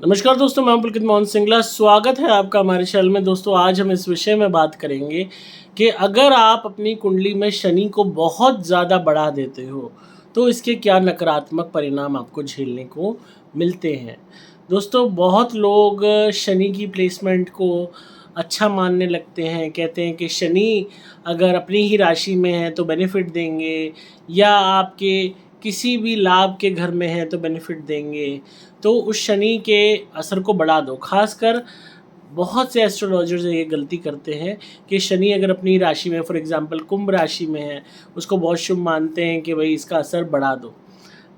नमस्कार दोस्तों, मैं पुलकित मोहन सिंगला। स्वागत है आपका हमारे चैनल में। दोस्तों, आज हम इस विषय में बात करेंगे कि अगर आप अपनी कुंडली में शनि को बहुत ज़्यादा बढ़ा देते हो तो इसके क्या नकारात्मक परिणाम आपको झेलने को मिलते हैं। दोस्तों, बहुत लोग शनि की प्लेसमेंट को अच्छा मानने लगते हैं। कहते हैं कि शनि अगर अपनी ही राशि में है तो बेनिफिट देंगे, या आपके किसी भी लाभ के घर में है तो बेनिफिट देंगे। तो उस शनि के असर को बढ़ा दो। खासकर बहुत से एस्ट्रोलॉजर्स ये गलती करते हैं कि शनि अगर अपनी राशि में, फॉर एग्जांपल कुंभ राशि में है, उसको बहुत शुभ मानते हैं कि भाई इसका असर बढ़ा दो।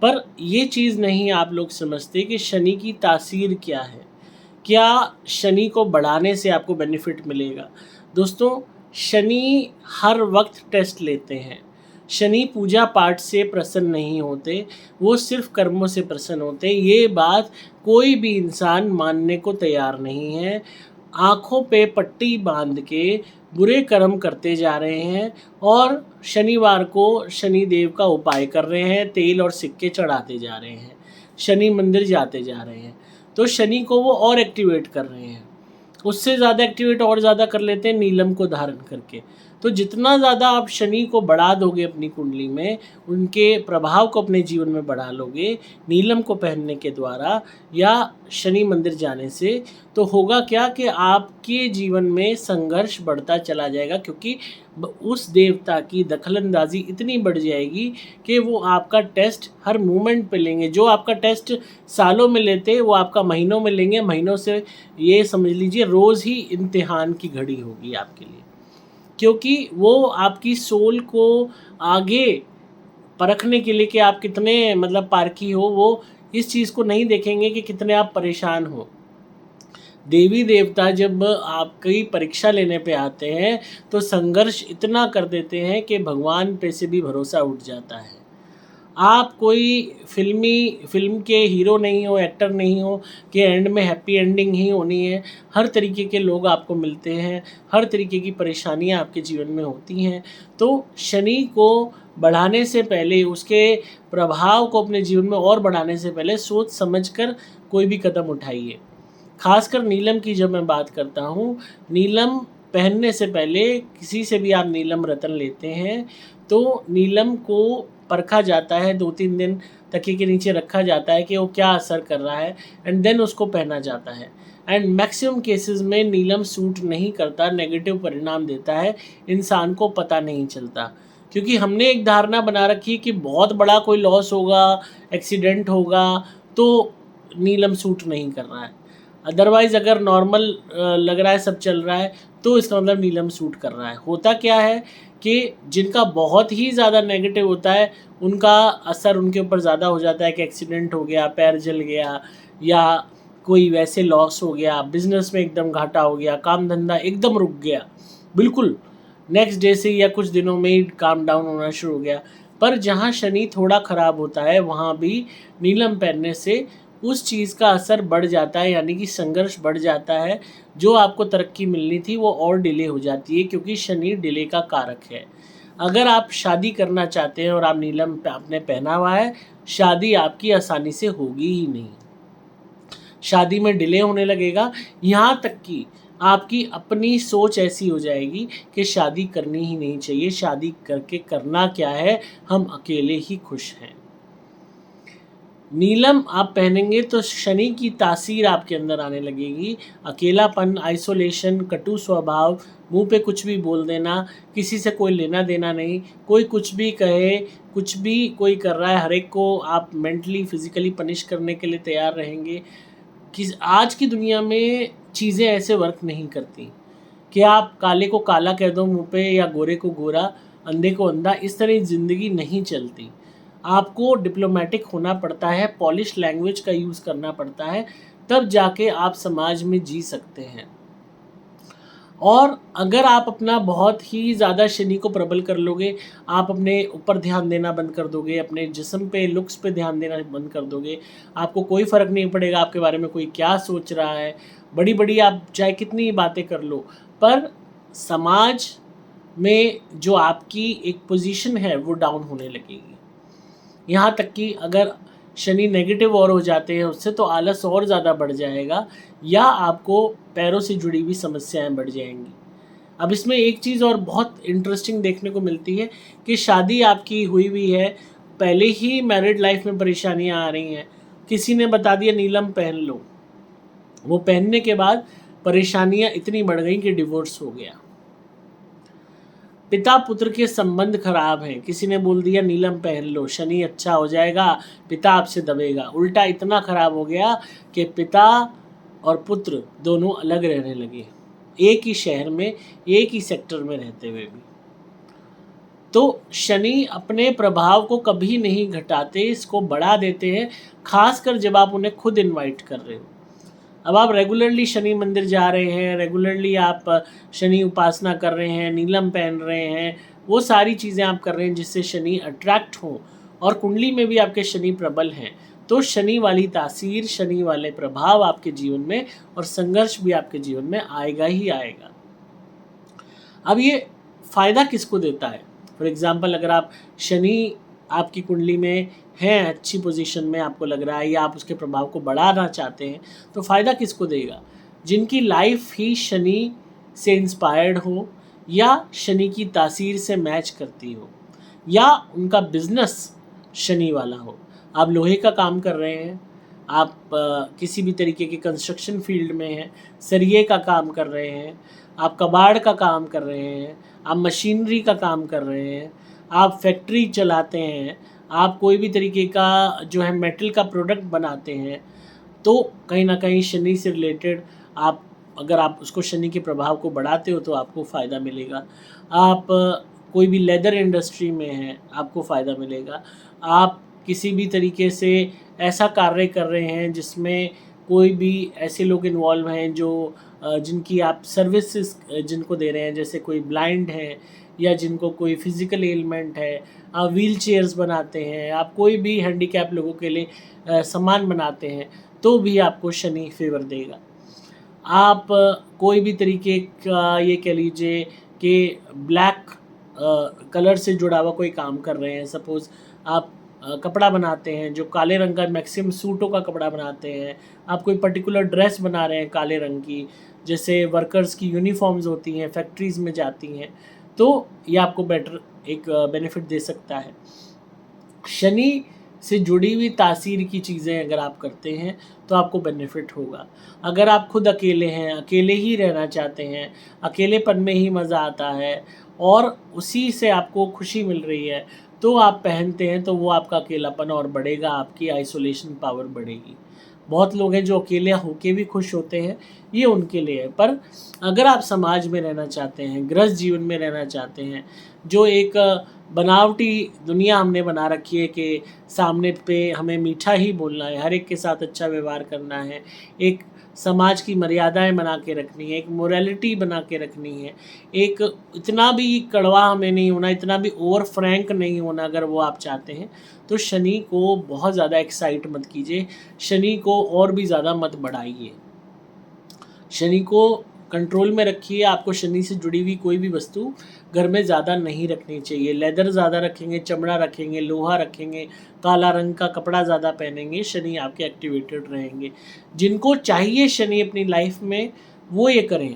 पर ये चीज़ नहीं आप लोग समझते कि शनि की तासीर क्या है। क्या शनि को बढ़ाने से आपको बेनिफिट मिलेगा? दोस्तों, शनि हर वक्त टेस्ट लेते हैं। शनि पूजा पाठ से प्रसन्न नहीं होते, वो सिर्फ कर्मों से प्रसन्न होते हैं। ये बात कोई भी इंसान मानने को तैयार नहीं है। आँखों पे पट्टी बांध के बुरे कर्म करते जा रहे हैं और शनिवार को शनि देव का उपाय कर रहे हैं, तेल और सिक्के चढ़ाते जा रहे हैं, शनि मंदिर जाते जा रहे हैं। तो शनि को वो और एक्टिवेट कर रहे हैं। उससे ज़्यादा एक्टिवेट और ज़्यादा कर लेते हैं नीलम को धारण करके। तो जितना ज़्यादा आप शनि को बढ़ा दोगे अपनी कुंडली में, उनके प्रभाव को अपने जीवन में बढ़ा लोगे नीलम को पहनने के द्वारा या शनि मंदिर जाने से, तो होगा क्या कि आपके जीवन में संघर्ष बढ़ता चला जाएगा, क्योंकि उस देवता की दखलंदाजी इतनी बढ़ जाएगी कि वो आपका टेस्ट हर मोमेंट पे लेंगे। जो आपका टेस्ट सालों में लेते वो आपका महीनों में लेंगे। महीनों से ये समझ लीजिए रोज़ ही इम्तिहान की घड़ी होगी आपके लिए, क्योंकि वो आपकी सोल को आगे परखने के लिए कि आप कितने पारखी हो, वो इस चीज़ को नहीं देखेंगे कि कितने आप परेशान हो। देवी देवता जब आपकी परीक्षा लेने पे आते हैं तो संघर्ष इतना कर देते हैं कि भगवान पे से भी भरोसा उठ जाता है। आप कोई फ़िल्म के हीरो नहीं हो, एक्टर नहीं हो कि एंड में हैप्पी एंडिंग ही होनी है। हर तरीके के लोग आपको मिलते हैं, हर तरीके की परेशानियाँ आपके जीवन में होती हैं। तो शनि को बढ़ाने से पहले, उसके प्रभाव को अपने जीवन में और बढ़ाने से पहले सोच समझ कर कोई भी कदम उठाइए। खासकर नीलम की जब मैं बात करता हूँ, नीलम पहनने से पहले किसी से भी आप नीलम रतन लेते हैं तो नीलम को परखा जाता है, 2-3 दिन तकिए के नीचे रखा जाता है कि वो क्या असर कर रहा है, एंड देन उसको पहना जाता है। एंड मैक्सिमम केसेस में नीलम सूट नहीं करता, नेगेटिव परिणाम देता है, इंसान को पता नहीं चलता। क्योंकि हमने एक धारणा बना रखी है कि बहुत बड़ा कोई लॉस होगा, एक्सीडेंट होगा, तो नीलम सूट नहीं कर रहा है। अदरवाइज़ अगर नॉर्मल लग रहा है, सब चल रहा है, तो इसका मतलब नीलम सूट कर रहा है। होता क्या है कि जिनका बहुत ही ज़्यादा नेगेटिव होता है, उनका असर उनके ऊपर ज़्यादा हो जाता है कि एक्सीडेंट हो गया, पैर जल गया, या कोई वैसे लॉस हो गया, बिज़नेस में एकदम घाटा हो गया, काम धंधा एकदम रुक गया, बिल्कुल नेक्स्ट डे से या कुछ दिनों में ही काम डाउन होना शुरू हो गया। पर जहाँ शनि थोड़ा ख़राब होता है, वहाँ भी नीलम पहनने से उस चीज़ का असर बढ़ जाता है, यानी कि संघर्ष बढ़ जाता है। जो आपको तरक्की मिलनी थी वो और डिले हो जाती है, क्योंकि शनि डिले का कारक है। अगर आप शादी करना चाहते हैं और आप नीलम आपने पहना हुआ है, शादी आपकी आसानी से होगी ही नहीं। शादी में डिले होने लगेगा, यहाँ तक कि आपकी अपनी सोच ऐसी हो जाएगी कि शादी करनी ही नहीं चाहिए, शादी करके करना क्या है, हम अकेले ही खुश हैं। नीलम आप पहनेंगे तो शनि की तासीर आपके अंदर आने लगेगी। अकेलापन, आइसोलेशन, कटु स्वभाव, मुंह पे कुछ भी बोल देना, किसी से कोई लेना देना नहीं, कोई कुछ भी कहे, कुछ भी कोई कर रहा है, हर एक को आप मेंटली फिजिकली पनिश करने के लिए तैयार रहेंगे। कि आज की दुनिया में चीज़ें ऐसे वर्क नहीं करती कि आप काले को काला कह दो मुँह पे, या गोरे को गोरा, अंधे को अंधा। इस तरह ज़िंदगी नहीं चलती। आपको डिप्लोमेटिक होना पड़ता है, पॉलिश लैंग्वेज का यूज़ करना पड़ता है, तब जाके आप समाज में जी सकते हैं। और अगर आप अपना बहुत ही ज़्यादा शनि को प्रबल कर लोगे, आप अपने ऊपर ध्यान देना बंद कर दोगे, अपने जिस्म पे, लुक्स पे ध्यान देना बंद कर दोगे, आपको कोई फ़र्क नहीं पड़ेगा आपके बारे में कोई क्या सोच रहा है। बड़ी-बड़ी आप चाहे कितनी बातें कर लो, पर समाज में जो आपकी एक पोजीशन है वो डाउन होने लगेगी। यहाँ तक कि अगर शनि नेगेटिव और हो जाते हैं उससे, तो आलस और ज़्यादा बढ़ जाएगा या आपको पैरों से जुड़ी हुई समस्याएं बढ़ जाएंगी। अब इसमें एक चीज़ और बहुत इंटरेस्टिंग देखने को मिलती है कि शादी आपकी हुई हुई है, पहले ही मैरिड लाइफ में परेशानियां आ रही हैं, किसी ने बता दिया नीलम पहन लो, वो पहनने के बाद परेशानियां इतनी बढ़ गई कि डिवोर्स हो गया। पिता पुत्र के संबंध खराब हैं, किसी ने बोल दिया नीलम पहन लो, शनि अच्छा हो जाएगा, पिता आपसे दबेगा, उल्टा इतना खराब हो गया कि पिता और पुत्र दोनों अलग रहने लगे, एक ही शहर में एक ही सेक्टर में रहते हुए भी। तो शनि अपने प्रभाव को कभी नहीं घटाते, इसको बढ़ा देते हैं, खासकर जब आप उन्हें खुद इनवाइट कर रहे हो। अब आप रेगुलरली शनि मंदिर जा रहे हैं, रेगुलरली आप शनि उपासना कर रहे हैं, नीलम पहन रहे हैं, वो सारी चीज़ें आप कर रहे हैं जिससे शनि अट्रैक्ट हो, और कुंडली में भी आपके शनि प्रबल हैं, तो शनि वाली तासीर, शनि वाले प्रभाव आपके जीवन में और संघर्ष भी आपके जीवन में आएगा ही आएगा। अब ये फ़ायदा किसको देता है? फॉर एग्ज़ाम्पल, अगर आप शनि आपकी कुंडली में हैं, अच्छी पोजीशन में आपको लग रहा है, या आप उसके प्रभाव को बढ़ाना चाहते हैं, तो फ़ायदा किसको देगा? जिनकी लाइफ ही शनि से इंस्पायर्ड हो, या शनि की तासीर से मैच करती हो, या उनका बिजनेस शनि वाला हो। आप लोहे का काम कर रहे हैं, आप किसी भी तरीके के कंस्ट्रक्शन फील्ड में हैं, सरिये का काम कर रहे हैं, आप कबाड़ का काम कर रहे हैं, आप मशीनरी का काम कर रहे हैं, आप फैक्ट्री चलाते हैं, आप कोई भी तरीके का जो है मेटल का प्रोडक्ट बनाते हैं, तो कहीं ना कहीं शनि से रिलेटेड आप, अगर आप उसको शनि के प्रभाव को बढ़ाते हो तो आपको फ़ायदा मिलेगा। आप कोई भी लेदर इंडस्ट्री में हैं, आपको फ़ायदा मिलेगा। आप किसी भी तरीके से ऐसा कार्य कर रहे हैं जिसमें कोई भी ऐसे लोग इन्वॉल्व हैं जो जिनकी आप सर्विसेज जिनको दे रहे हैं, जैसे कोई ब्लाइंड है या जिनको कोई फिज़िकल एलिमेंट है, आप व्हील चेयर्स बनाते हैं, आप कोई भी हैंडीकैप लोगों के लिए सामान बनाते हैं, तो भी आपको शनि फेवर देगा। आप कोई भी तरीके का, ये कह लीजिए कि ब्लैक कलर से जुड़ा हुआ कोई काम कर रहे हैं, सपोज़ आप कपड़ा बनाते हैं जो काले रंग का, मैक्सिमम सूटों का कपड़ा बनाते हैं, आप कोई पर्टिकुलर ड्रेस बना रहे हैं काले रंग की, जैसे वर्कर्स की यूनिफॉर्म्स होती हैं, फैक्ट्रीज़ में जाती हैं, तो ये आपको बेटर एक बेनिफिट दे सकता है। शनि से जुड़ी हुई तासीर की चीज़ें अगर आप करते हैं तो आपको बेनिफिट होगा। अगर आप खुद अकेले हैं, अकेले ही रहना चाहते हैं, अकेलेपन में ही मज़ा आता है और उसी से आपको खुशी मिल रही है, तो आप पहनते हैं, तो वो आपका अकेलापन और बढ़ेगा, आपकी आइसोलेशन पावर बढ़ेगी। बहुत लोग हैं जो अकेले होके भी खुश होते हैं, ये उनके लिए है। पर अगर आप समाज में रहना चाहते हैं, गृहस्थ जीवन में रहना चाहते हैं, जो एक बनावटी दुनिया हमने बना रखी है कि सामने पे हमें मीठा ही बोलना है, हर एक के साथ अच्छा व्यवहार करना है, एक समाज की मर्यादाएं बना के रखनी है, एक मोरालिटी बना के रखनी है, एक इतना भी कड़वा हमें नहीं होना, इतना भी ओवर फ्रैंक नहीं होना, अगर वो आप चाहते हैं तो शनि को बहुत ज़्यादा एक्साइट मत कीजिए, शनि को और भी ज़्यादा मत बढ़ाइए, शनि को कंट्रोल में रखिए। आपको शनि से जुड़ी हुई कोई भी वस्तु घर में ज़्यादा नहीं रखनी चाहिए। लेदर ज़्यादा रखेंगे, चमड़ा रखेंगे, लोहा रखेंगे, काला रंग का कपड़ा ज़्यादा पहनेंगे, शनि आपके एक्टिवेटेड रहेंगे। जिनको चाहिए शनि अपनी लाइफ में वो ये करें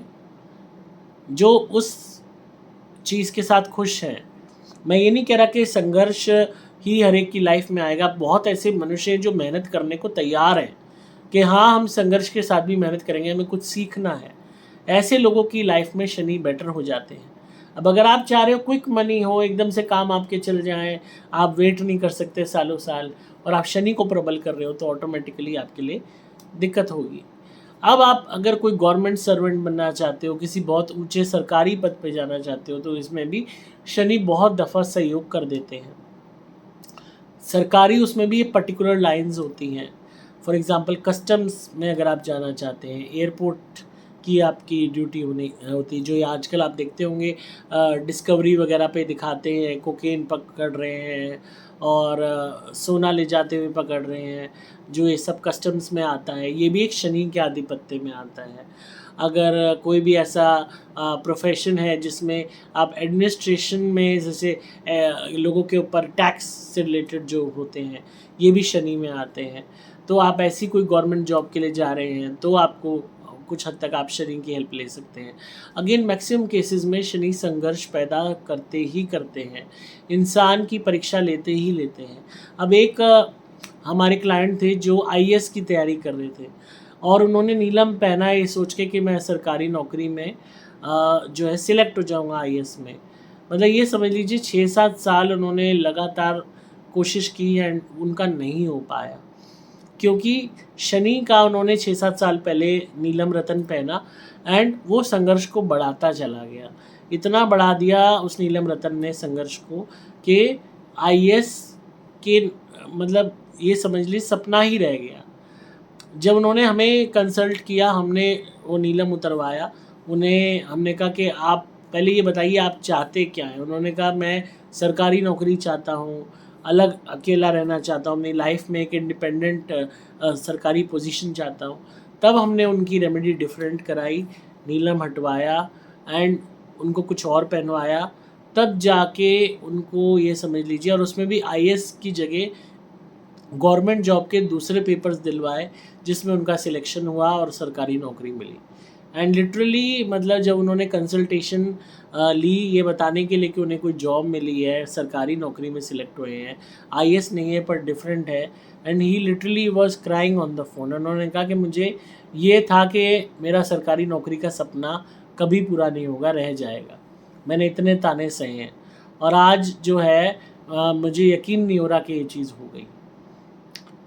जो उस चीज़ के साथ खुश हैं। मैं ये नहीं कह रहा कि संघर्ष ही हर एक की लाइफ में आएगा। बहुत ऐसे मनुष्य हैं जो मेहनत करने को तैयार हैं कि हाँ, हम संघर्ष के साथ भी मेहनत करेंगे, हमें कुछ सीखना है। ऐसे लोगों की लाइफ में शनि बेटर हो जाते हैं। अब अगर आप चाह रहे हो क्विक मनी हो, एकदम से काम आपके चल जाएं, आप वेट नहीं कर सकते सालों साल, और आप शनि को प्रबल कर रहे हो, तो ऑटोमेटिकली आपके लिए दिक्कत होगी। अब आप अगर कोई गवर्नमेंट सर्वेंट बनना चाहते हो, किसी बहुत ऊंचे सरकारी पद पे जाना चाहते हो, तो इसमें भी शनि बहुत दफ़ा सहयोग कर देते हैं। सरकारी उसमें भी पर्टिकुलर लाइंस होती हैं। फॉर एग्ज़ाम्पल कस्टम्स में अगर आप जाना चाहते हैं, एयरपोर्ट की आपकी ड्यूटी होती। जो ये आजकल आप देखते होंगे डिस्कवरी वगैरह पे दिखाते हैं, कोकेन पकड़ रहे हैं और सोना ले जाते हुए पकड़ रहे हैं, जो ये सब कस्टम्स में आता है, ये भी एक शनि के आधिपत्य में आता है। अगर कोई भी ऐसा प्रोफेशन है जिसमें आप एडमिनिस्ट्रेशन में, जैसे लोगों के ऊपर टैक्स से रिलेटेड जो होते हैं, ये भी शनि में आते हैं। तो आप ऐसी कोई गवर्नमेंट जॉब के लिए जा रहे हैं तो आपको कुछ हद तक आप शनि की हेल्प ले सकते हैं। अगेन मैक्सिमम केसेस में शनि संघर्ष पैदा करते ही करते हैं, इंसान की परीक्षा लेते ही लेते हैं। अब एक हमारे क्लाइंट थे जो आईएएस की तैयारी कर रहे थे और उन्होंने नीलम पहना ये सोच के कि मैं सरकारी नौकरी में जो है सिलेक्ट हो जाऊंगा आईएएस में। मतलब ये समझ लीजिए 6-7 साल उन्होंने लगातार कोशिश की एंड उनका नहीं हो पाया, क्योंकि शनि का उन्होंने 6-7 साल पहले नीलम रतन पहना एंड वो संघर्ष को बढ़ाता चला गया। इतना बढ़ा दिया उस नीलम रतन ने संघर्ष को कि आईएएस के मतलब ये समझ ली सपना ही रह गया। जब उन्होंने हमें कंसल्ट किया, हमने वो नीलम उतरवाया, उन्हें हमने कहा कि आप पहले ये बताइए आप चाहते क्या हैं। उन्होंने कहा मैं सरकारी नौकरी चाहता हूँ, अलग अकेला रहना चाहता हूँ, अपनी लाइफ में एक इंडिपेंडेंट सरकारी पोजीशन चाहता हूँ। तब हमने उनकी रेमेडी डिफरेंट कराई, नीलम हटवाया एंड उनको कुछ और पहनवाया, तब जाके उनको ये समझ लीजिए, और उसमें भी आईएएस की जगह गवर्नमेंट जॉब के दूसरे पेपर्स दिलवाए जिसमें उनका सिलेक्शन हुआ और सरकारी नौकरी मिली। एंड लिटरली मतलब जब उन्होंने कंसल्टेशन ली ये बताने के लिए कि उन्हें कोई जॉब मिली है, सरकारी नौकरी में सिलेक्ट हुए हैं, आईएएस नहीं है पर डिफरेंट है, and he literally was crying on the phone. उन्होंने कहा कि मुझे ये था कि मेरा सरकारी नौकरी का सपना कभी पूरा नहीं होगा, रह जाएगा, मैंने इतने ताने सहे हैं और आज जो है मुझे यकीन नहीं हो रहा कि ये चीज़ हो गई।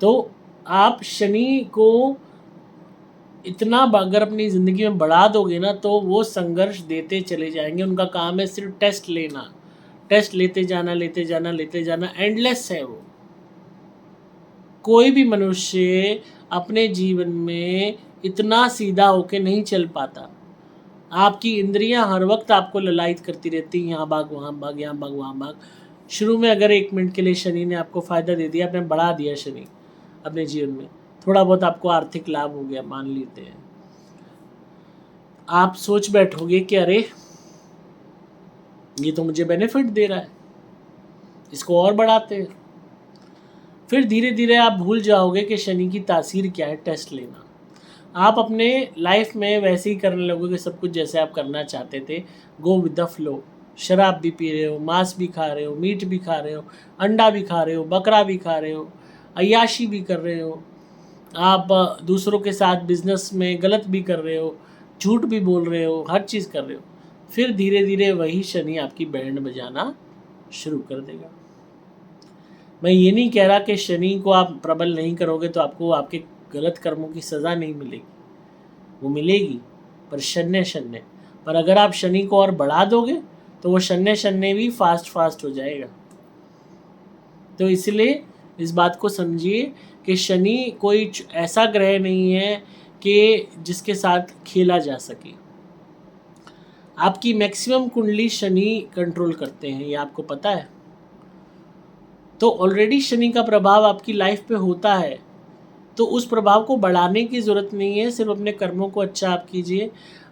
तो आप शनि को इतना अगर अपनी ज़िंदगी में बढ़ा दोगे ना तो वो संघर्ष देते चले जाएंगे। उनका काम है सिर्फ टेस्ट लेना, टेस्ट लेते जाना, लेते जाना, लेते जाना, एंडलेस है वो। कोई भी मनुष्य अपने जीवन में इतना सीधा होके नहीं चल पाता। आपकी इंद्रियां हर वक्त आपको ललायत करती रहती, यहाँ भाग वहाँ भाग, यहाँ भाग वहाँ भाग। शुरू में अगर 1 मिनट के लिए शनि ने आपको फ़ायदा दे दिया, आपने बढ़ा दिया शनि अपने जीवन में, थोड़ा बहुत आपको आर्थिक लाभ हो गया, मान लेते हैं, आप सोच बैठोगे कि अरे ये तो मुझे बेनिफिट दे रहा है, इसको और बढ़ाते हैं। फिर धीरे धीरे आप भूल जाओगे कि शनि की तासीर क्या है, टेस्ट लेना। आप अपने लाइफ में वैसे ही करने लगोगे सब कुछ जैसे आप करना चाहते थे, गो विद द फ्लो। शराब भी पी रहे हो, मांस भी खा रहे हो, मीट भी खा रहे हो, अंडा भी खा रहे हो, बकरा भी खा रहे हो, अय्याशी भी कर रहे हो, आप दूसरों के साथ बिजनेस में गलत भी कर रहे हो, झूठ भी बोल रहे हो, हर चीज़ कर रहे हो। फिर धीरे धीरे वही शनि आपकी बैंड बजाना शुरू कर देगा। मैं ये नहीं कह रहा कि शनि को आप प्रबल नहीं करोगे तो आपको आपके गलत कर्मों की सज़ा नहीं मिलेगी, वो मिलेगी, पर शन्य शन्य। पर अगर आप शनि को और बढ़ा दोगे तो वो शन्य शन्य भी फास्ट हो जाएगा। तो इसलिए इस बात को समझिए कि शनि कोई ऐसा ग्रह नहीं है कि जिसके साथ खेला जा सके। आपकी मैक्सिमम कुंडली शनि कंट्रोल करते हैं, ये आपको पता है। तो ऑलरेडी शनि का प्रभाव आपकी लाइफ पे होता है, तो उस प्रभाव को बढ़ाने की ज़रूरत नहीं है। सिर्फ अपने कर्मों को अच्छा आप कीजिए,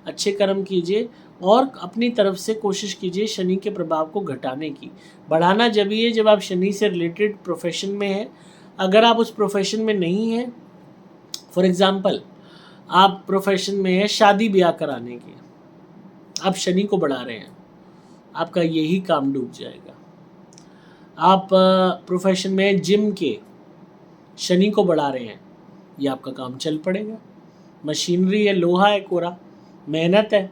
अच्छे कर्म कीजिए और अपनी तरफ से कोशिश कीजिए शनि के प्रभाव को घटाने की। बढ़ाना जब ही है जब आप शनि से रिलेटेड प्रोफेशन में हैं। अगर आप उस प्रोफेशन में नहीं हैं, फॉर एग्ज़ाम्पल आप प्रोफेशन में हैं शादी ब्याह कराने के, आप शनि को बढ़ा रहे हैं, आपका यही काम डूब जाएगा। आप प्रोफेशन में जिम के, शनि को बढ़ा रहे हैं, ये आपका काम चल पड़ेगा। मशीनरी है, लोहा है, कोरा, मेहनत है,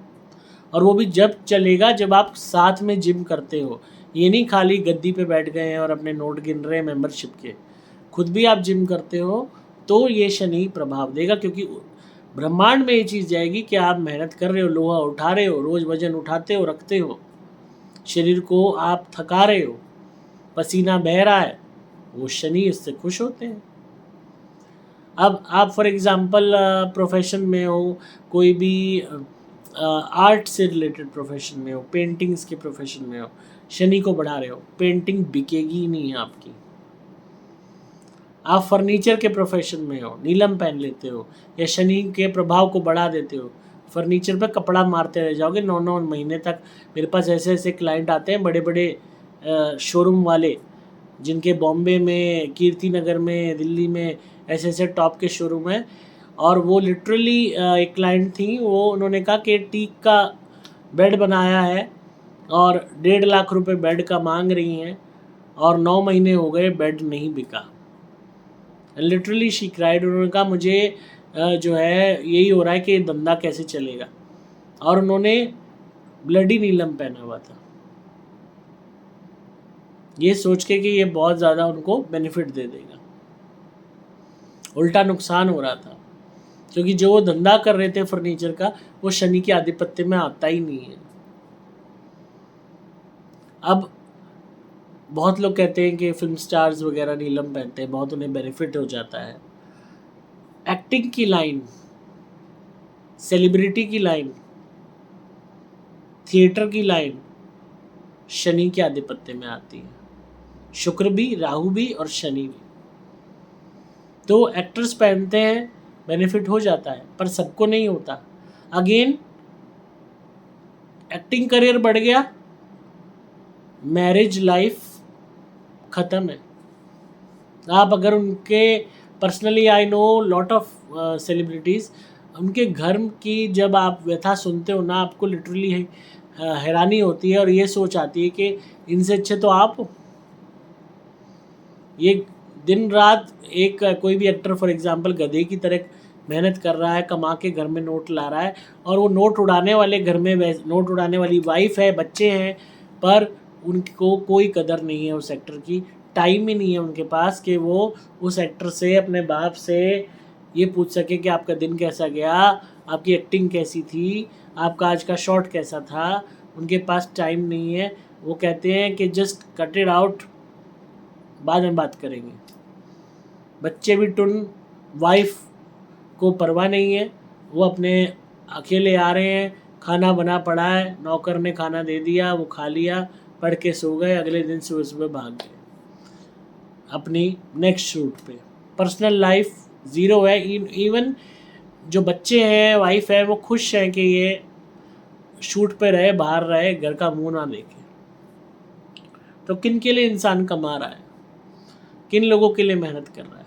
और वो भी जब चलेगा जब आप साथ में जिम करते हो। ये नहीं खाली गद्दी पे बैठ गए हैं और अपने नोट गिन रहे हैं मेंबरशिप के, खुद भी आप जिम करते हो तो ये शनि प्रभाव देगा। क्योंकि ब्रह्मांड में ये चीज़ जाएगी कि आप मेहनत कर रहे हो, लोहा उठा रहे हो, रोज़ वजन उठाते हो, रखते हो, शरीर को आप थका रहे हो, पसीना बह रहा है, वो शनि इससे खुश होते हैं। अब आप फॉर एग्ज़ाम्पल प्रोफेशन में हो, कोई भी आर्ट से रिलेटेड प्रोफेशन में हो, पेंटिंग्स के प्रोफेशन में हो, शनि को बढ़ा रहे हो, पेंटिंग बिकेगी ही नहीं आपकी। आप फर्नीचर के प्रोफेशन में हो, नीलम पहन लेते हो या शनि के प्रभाव को बढ़ा देते हो, फर्नीचर पे कपड़ा मारते रह जाओगे 9-9 महीने तक। मेरे पास ऐसे ऐसे क्लाइंट आते हैं, बड़े बड़े शोरूम वाले, जिनके बॉम्बे में, कीर्ति नगर में, दिल्ली में ऐसे ऐसे टॉप के शोरूम हैं। और वो लिटरली एक क्लाइंट थी, वो उन्होंने कहा कि टीक का बेड बनाया है और 1.5 लाख रुपए बेड का मांग रही हैं और 9 महीने हो गए, बेड नहीं बिका। Literally she cried. उन्होंने कहा मुझे जो है यही हो रहा है कि धंधा कैसे चलेगा। और उन्होंने ब्लडी नीलम पहना हुआ था, ये सोच के कि ये बहुत ज़्यादा उनको बेनिफिट दे देगा। उल्टा नुकसान हो रहा था, क्योंकि जो वो धंधा कर रहे थे फर्नीचर का, वो शनि के आधिपत्य में आता ही नहीं है। अब बहुत लोग कहते हैं कि फिल्म स्टार्स वगैरह नीलम पहनते हैं, बहुत उन्हें बेनिफिट हो जाता है। एक्टिंग की लाइन, सेलिब्रिटी की लाइन, थिएटर की लाइन शनि के आधिपत्य में आती है। शुक्र भी, राहु भी और शनि भी। तो एक्टर्स पहनते हैं, बेनिफिट हो जाता है, पर सबको नहीं होता। अगेन एक्टिंग करियर बढ़ गया, मैरिज लाइफ ख़त्म है। आप अगर उनके personally, I know lot of celebrities, उनके घर की जब आप व्यथा सुनते हो ना, आपको लिटरली हैरानी होती है और ये सोच आती है कि इनसे अच्छे तो आप हो। ये दिन रात एक कोई भी एक्टर फॉर एग्जांपल गधे की तरह मेहनत कर रहा है, कमा के घर में नोट ला रहा है, और वो नोट उड़ाने वाले घर में नोट उड़ाने वाली वाइफ है, बच्चे हैं, पर उनको कोई कदर नहीं है उस एक्टर की। टाइम ही नहीं है उनके पास कि वो उस एक्टर से, अपने बाप से ये पूछ सके कि आपका दिन कैसा गया, आपकी एक्टिंग कैसी थी, आपका आज का शॉट कैसा था। उनके पास टाइम नहीं है। वो कहते हैं कि जस्ट कट इट आउट, बाद में बात करेंगे। बच्चे भी टुन, वाइफ को परवाह नहीं है, वो अपने अकेले आ रहे हैं, खाना बना पड़ा है, नौकर ने खाना दे दिया, वो खा लिया, पढ़ के सो गए, अगले दिन सुबह सुबह भाग गए अपनी नेक्स्ट शूट पे। पर्सनल लाइफ ज़ीरो है। इवन जो बच्चे हैं, वाइफ है, वो खुश हैं कि ये शूट पे रहे, बाहर रहे, घर का मुंह ना देखे। तो किन के लिए इंसान कमा रहा है, किन लोगों के लिए मेहनत कर रहा है।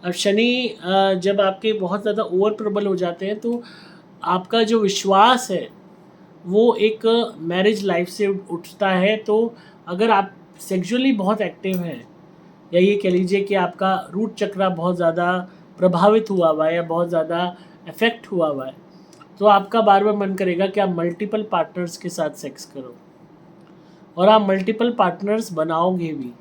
अब शनि जब आपके बहुत ज़्यादा ओवर प्रबल हो जाते हैं, तो आपका जो विश्वास है वो एक मैरिज लाइफ से उठता है। तो अगर आप सेक्सुअली बहुत एक्टिव हैं, या ये कह लीजिए कि आपका रूट चक्रा बहुत ज़्यादा प्रभावित हुआ हुआ है या बहुत ज़्यादा इफेक्ट हुआ हुआ है, तो आपका बार बार मन करेगा कि आप मल्टीपल पार्टनर्स के साथ सेक्स करो, और आप मल्टीपल पार्टनर्स बनाओगे भी।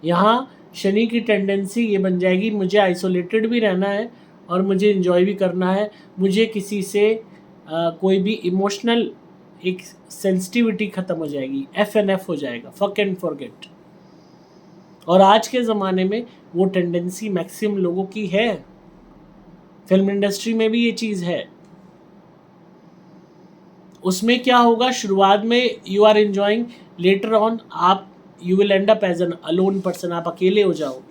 यहाँ शनि की टेंडेंसी ये बन जाएगी, मुझे आइसोलेटेड भी रहना है और मुझे इन्जॉय भी करना है, मुझे किसी से कोई भी इमोशनल एक सेंसिटिविटी ख़त्म हो जाएगी, FNF हो जाएगा, फक एंड फॉरगेट। और आज के ज़माने में वो टेंडेंसी मैक्सिमम लोगों की है, फिल्म इंडस्ट्री में भी ये चीज़ है। उसमें क्या होगा, शुरुआत में you are enjoying, later on आप you will end up as an alone person, आप अकेले हो जाओगे।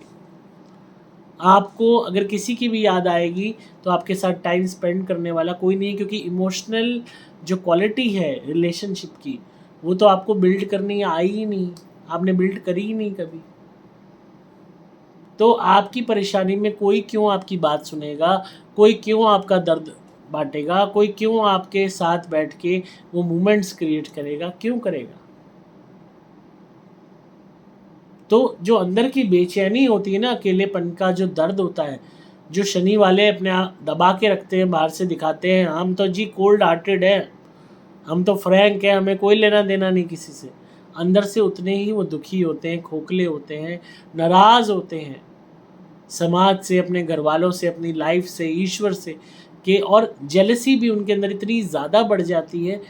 आपको अगर किसी की भी याद आएगी तो आपके साथ टाइम स्पेंड करने वाला कोई नहीं है, क्योंकि इमोशनल जो क्वालिटी है रिलेशनशिप की, वो तो आपको बिल्ड करनी आई ही नहीं, आपने बिल्ड करी ही नहीं कभी। तो आपकी परेशानी में कोई क्यों आपकी बात सुनेगा, कोई क्यों आपका दर्द बांटेगा, कोई क्यों आपके साथ बैठ के वो मोमेंट्स क्रिएट करेगा, क्यों करेगा। तो जो अंदर की बेचैनी होती है ना, अकेलेपन का जो दर्द होता है, जो शनि वाले अपने आप दबा के रखते हैं, बाहर से दिखाते हैं हम तो जी कोल्ड हार्टेड है, हम तो फ्रैंक है, हमें कोई लेना देना नहीं किसी से, अंदर से उतने ही वो दुखी होते हैं, खोखले होते हैं, नाराज़ होते हैं समाज से, अपने घर वालों से, अपनी लाइफ से, ईश्वर से के। और जेलसी भी उनके अंदर इतनी ज़्यादा बढ़ जाती है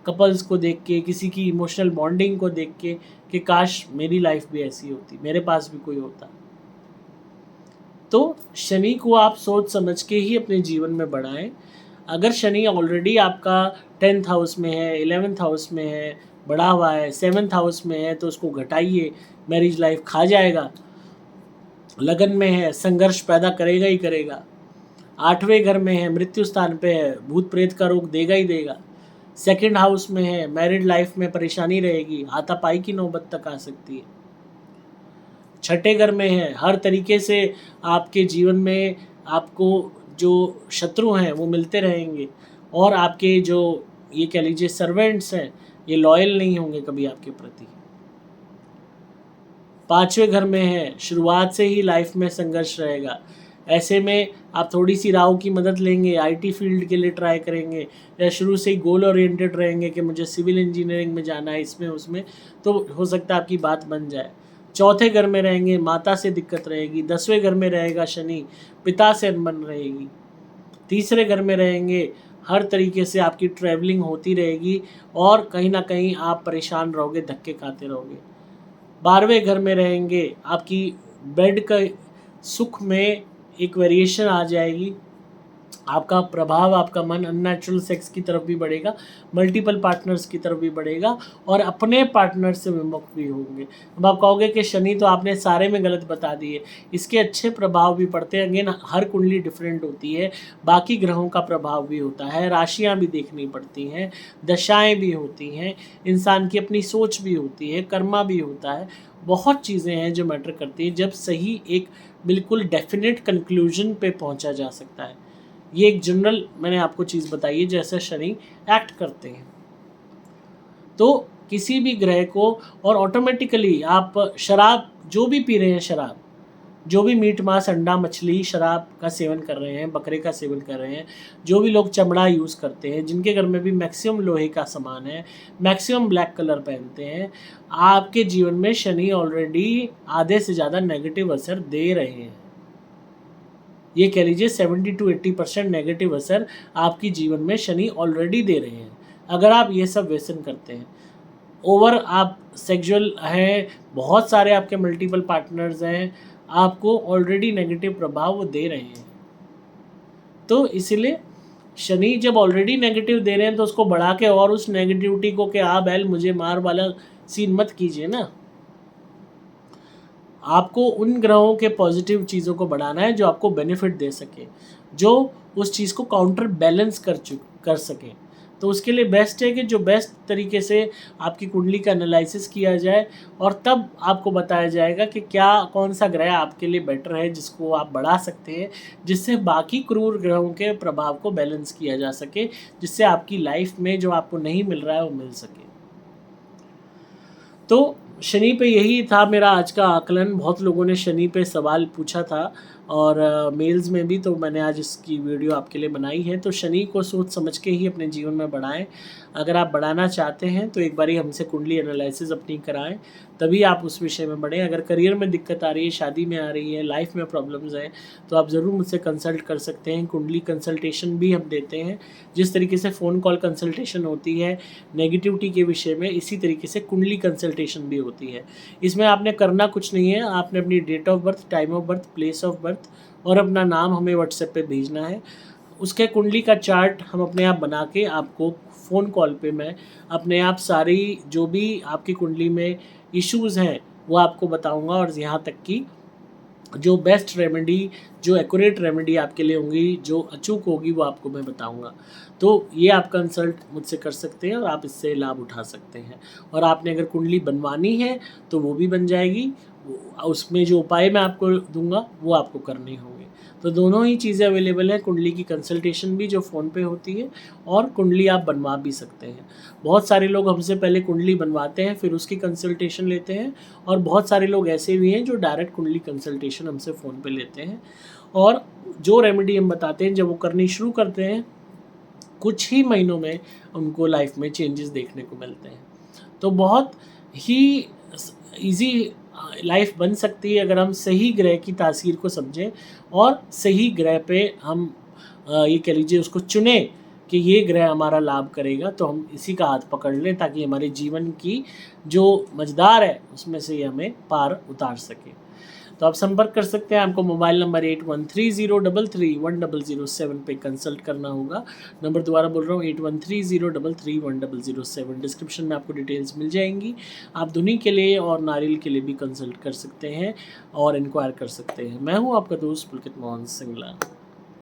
कपल्स को देख के, किसी की इमोशनल बॉन्डिंग को देख के, कि काश मेरी लाइफ भी ऐसी होती, मेरे पास भी कोई होता। तो तो शनि को आप सोच समझ के ही अपने जीवन में बढ़ाएं। अगर शनि ऑलरेडी आपका 10th हाउस में है, 11th हाउस में है, बढ़ा हुआ है, 7th हाउस में है, तो उसको घटाइए, मैरिज लाइफ खा जाएगा। लगन में है, संघर्ष पैदा करेगा ही करेगा। 8वें घर में है, मृत्यु स्थान पे है, भूत प्रेत का रोग देगा ही देगा। 2nd हाउस में है, मैरिड लाइफ में परेशानी रहेगी, हाथापाई की नौबत तक आ सकती है। 6ठे घर में है, हर तरीके से आपके जीवन में आपको जो शत्रु हैं वो मिलते रहेंगे, और आपके जो ये कह लीजिए सर्वेंट्स हैं ये लॉयल नहीं होंगे कभी आपके प्रति। 5वें घर में है, शुरुआत से ही लाइफ में संघर्ष रहेगा। ऐसे में आप थोड़ी सी राहु की मदद लेंगे, आईटी फील्ड के लिए ट्राई करेंगे, या शुरू से ही गोल ओरिएंटेड रहेंगे कि मुझे सिविल इंजीनियरिंग में जाना है, इसमें उसमें, तो हो सकता है आपकी बात बन जाए। 4थे घर में रहेंगे, माता से दिक्कत रहेगी। 10वें घर में रहेगा शनि, पिता से अनबन रहेगी। 3रे घर में रहेंगे, हर तरीके से आपकी ट्रैवलिंग होती रहेगी और कहीं ना कहीं आप परेशान रहोगे, धक्के खाते रहोगे। 12वें घर में रहेंगे, आपकी बेड का सुख में एक वेरिएशन आ जाएगी। आपका प्रभाव, आपका मन अननेचुरल सेक्स की तरफ भी बढ़ेगा, मल्टीपल पार्टनर्स की तरफ भी बढ़ेगा, और अपने पार्टनर से विमुख भी होंगे। अब आप कहोगे कि शनि तो आपने सारे में गलत बता दिए, इसके अच्छे प्रभाव भी पड़ते हैं। अगेन, हर कुंडली डिफरेंट होती है, बाकी ग्रहों का प्रभाव भी होता है, राशियाँ भी देखनी पड़ती हैं, दशाएँ भी होती हैं, इंसान की अपनी सोच भी होती है, कर्मा भी होता है, बहुत चीज़ें हैं जो मैटर करती हैं, जब सही एक बिल्कुल डेफिनेट कंक्लूजन पे पहुंचा जा सकता है। ये एक जनरल मैंने आपको चीज़ बताई है जैसे शनि एक्ट करते हैं। तो किसी भी ग्रह को, और ऑटोमेटिकली आप शराब जो भी पी रहे हैं, शराब जो भी मीट मांस अंडा मछली शराब का सेवन कर रहे हैं, बकरे का सेवन कर रहे हैं, जो भी लोग चमड़ा यूज़ करते हैं, जिनके घर में भी मैक्सिमम लोहे का सामान है, मैक्सिमम ब्लैक कलर पहनते हैं, आपके जीवन में शनि ऑलरेडी आधे से ज़्यादा नेगेटिव असर दे रहे हैं। ये कह लीजिए 70 to 80% नेगेटिव असर आपकी जीवन में शनि ऑलरेडी दे रहे हैं, अगर आप ये सब व्यसन करते हैं। ओवर आप सेक्सुअल हैं, बहुत सारे आपके मल्टीपल पार्टनर्स हैं, आपको ऑलरेडी नेगेटिव प्रभाव वो दे रहे हैं। तो इसीलिए शनि जब ऑलरेडी नेगेटिव दे रहे हैं तो उसको बढ़ा के और उस नेगेटिविटी को कि आ बैल मुझे मार वाला सीन मत कीजिए ना। आपको उन ग्रहों के पॉजिटिव चीज़ों को बढ़ाना है जो आपको बेनिफिट दे सके, जो उस चीज़ को काउंटर बैलेंस कर सके। तो उसके लिए बेस्ट है कि जो बेस्ट तरीके से आपकी कुंडली का एनालिसिस किया जाए, और तब आपको बताया जाएगा कि क्या कौन सा ग्रह आपके लिए बेटर है जिसको आप बढ़ा सकते हैं, जिससे बाकी क्रूर ग्रहों के प्रभाव को बैलेंस किया जा सके, जिससे आपकी लाइफ में जो आपको नहीं मिल रहा है वो मिल सके। तो शनि पे यही था मेरा आज का आकलन। बहुत लोगों ने शनि पे सवाल पूछा था, और मेल्स में भी, तो मैंने आज इसकी वीडियो आपके लिए बनाई है। तो शनि को सोच समझ के ही अपने जीवन में बढ़ाएं। अगर आप बढ़ाना चाहते हैं तो एक बारी हमसे कुंडली एनालिसिस अपनी कराएं, तभी आप उस विषय में बढ़ें। अगर करियर में दिक्कत आ रही है, शादी में आ रही है, लाइफ में प्रॉब्लम्स हैं, तो आप ज़रूर मुझसे कंसल्ट कर सकते हैं। कुंडली कंसल्टेशन भी हम देते हैं। जिस तरीके से फ़ोन कॉल कंसल्टेशन होती है नेगेटिविटी के विषय में, इसी तरीके से कुंडली कंसल्टेशन भी होती है। इसमें आपने करना कुछ नहीं है, आपने अपनी date of birth, time of birth, place of birth और अपना नाम हमें व्हाट्सएप पे भेजना है। उसके कुंडली का चार्ट हम अपने आप बना के आपको फ़ोन कॉल पे मैं अपने आप सारी जो भी आपकी कुंडली में इश्यूज़ हैं वो आपको बताऊंगा, और यहाँ तक कि जो बेस्ट रेमेडी, जो एक्यूरेट रेमेडी आपके लिए होंगी, जो अचूक होगी, वो आपको मैं बताऊंगा। तो ये आप कंसल्ट मुझसे कर सकते हैं और आप इससे लाभ उठा सकते हैं। और आपने अगर कुंडली बनवानी है तो वो भी बन जाएगी, उसमें जो उपाय मैं आपको दूंगा वो आपको करने होंगे। तो दोनों ही चीज़ें अवेलेबल हैं, कुंडली की कंसल्टेशन भी जो फ़ोन पे होती है, और कुंडली आप बनवा भी सकते हैं। बहुत सारे लोग हमसे पहले कुंडली बनवाते हैं, फिर उसकी कंसल्टेशन लेते हैं, और बहुत सारे लोग ऐसे भी हैं जो डायरेक्ट कुंडली कंसल्टेशन हमसे फ़ोन पे लेते हैं। और जो रेमेडी हम बताते हैं, जब वो करनी शुरू करते हैं, कुछ ही महीनों में उनको लाइफ में चेंजेस देखने को मिलते हैं। तो बहुत ही ईजी लाइफ बन सकती है अगर हम सही ग्रह की तासीर को समझें, और सही ग्रह पे हम ये कह लीजिए उसको चुने कि ये ग्रह हमारा लाभ करेगा, तो हम इसी का हाथ पकड़ लें, ताकि हमारे जीवन की जो मझधार है उसमें से ये हमें पार उतार सके। तो आप संपर्क कर सकते हैं। आपको मोबाइल नंबर 8130331007 पे कंसल्ट करना होगा। नंबर दोबारा बोल रहा हूँ 8130331007। डिस्क्रिप्शन में आपको डिटेल्स मिल जाएंगी। आप धुनी के लिए और नारियल के लिए भी कंसल्ट कर सकते हैं और इंक्वायर कर सकते हैं। मैं हूँ आपका दोस्त पुलकित मोहन सिंगला।